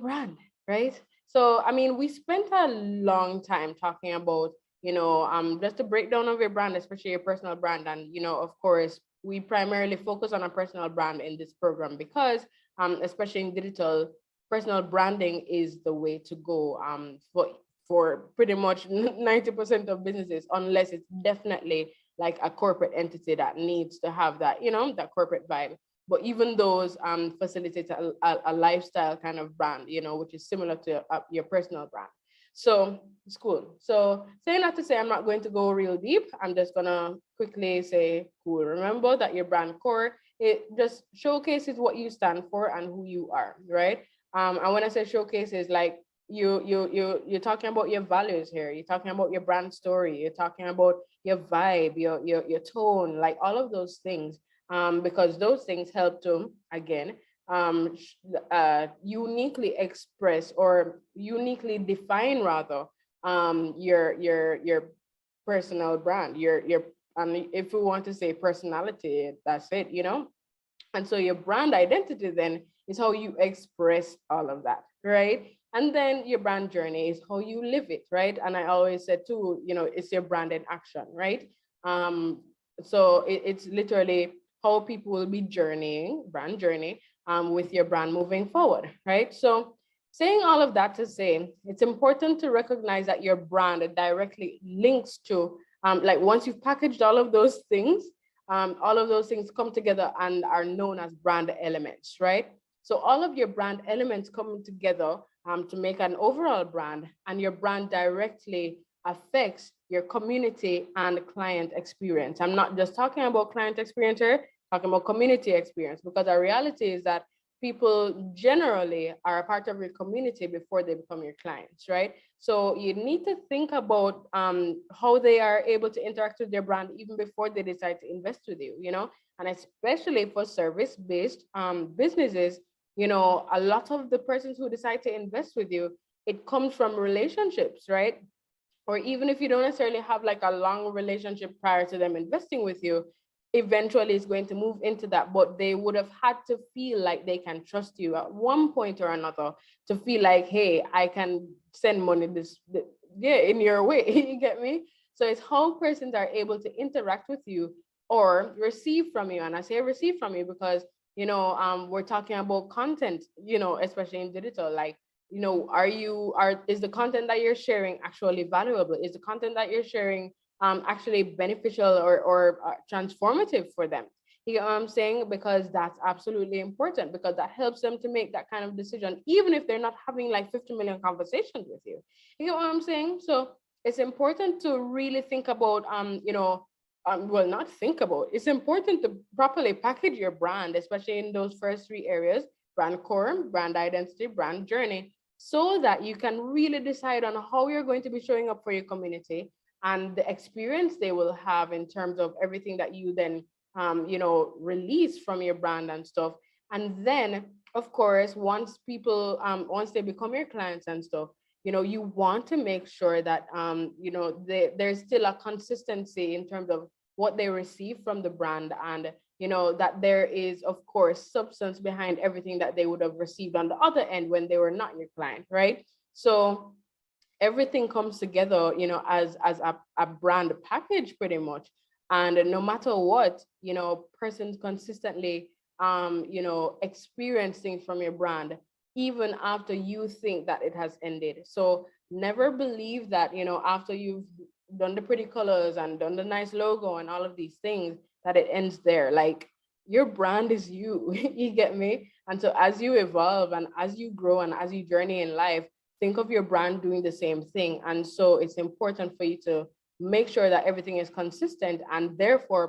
brand, right? So, I mean, we spent a long time talking about, just the breakdown of your brand, especially your personal brand. And, of course, we primarily focus on a personal brand in this program because, especially in digital, personal branding is the way to go for pretty much 90% of businesses, unless it's definitely like a corporate entity that needs to have that, that corporate vibe. But even those facilitate a lifestyle kind of brand, which is similar to your personal brand. So it's cool. So saying that to say, I'm not going to go real deep. I'm just gonna quickly say, cool. Remember that your brand core, it just showcases what you stand for and who you are, right? And when I say showcases, like you're talking about your values here. You're talking about your brand story. You're talking about your vibe, your tone, like all of those things. Because those things help to, again, uniquely express or uniquely define rather your personal brand, your and if we want to say personality, that's it, And so your brand identity then is how you express all of that, right? And then your brand journey is how you live it, right? And I always said too, it's your brand in action, right? So it's literally how people will be journeying, brand journey, with your brand moving forward, right? So saying all of that to say, it's important to recognize that your brand directly links to, like once you've packaged all of those things come together and are known as brand elements, right? So all of your brand elements coming together to make an overall brand, and your brand directly affects your community and client experience. I'm not just talking about client experience here, talking about community experience, because the reality is that people generally are a part of your community before they become your clients, right? So you need to think about how they are able to interact with their brand even before they decide to invest with you, and especially for service-based businesses, a lot of the persons who decide to invest with you, it comes from relationships, right? Or even if you don't necessarily have like a long relationship prior to them investing with you, eventually it's going to move into that, but they would have had to feel like they can trust you at one point or another to feel like, hey, I can send money in your way. You get me? So it's how persons are able to interact with you or receive from you. And I say receive from you because, we're talking about content, especially in digital, like, is the content that you're sharing actually valuable? Is the content that you're sharing actually beneficial or transformative for them? You know what I'm saying? Because that's absolutely important, because that helps them to make that kind of decision, even if they're not having like 50 million conversations with you. You know what I'm saying? So it's important to really think about, well, not think about, it's important to properly package your brand, especially in those first three areas: brand core, brand identity, brand journey, so that you can really decide on how you're going to be showing up for your community and the experience they will have in terms of everything that you then release from your brand and stuff. And then of course, once they become your clients and stuff, you want to make sure that there's still a consistency in terms of what they receive from the brand, and that there is of course substance behind everything that they would have received on the other end when they were not your client, right? So everything comes together, as a brand package pretty much. And no matter what, persons consistently, experience things from your brand, even after you think that it has ended. So never believe that, after you've done the pretty colors and done the nice logo and all of these things, that it ends there. Like, your brand is you. You get me? And so as you evolve and as you grow and as you journey in life, think of your brand doing the same thing. And so it's important for you to make sure that everything is consistent, and therefore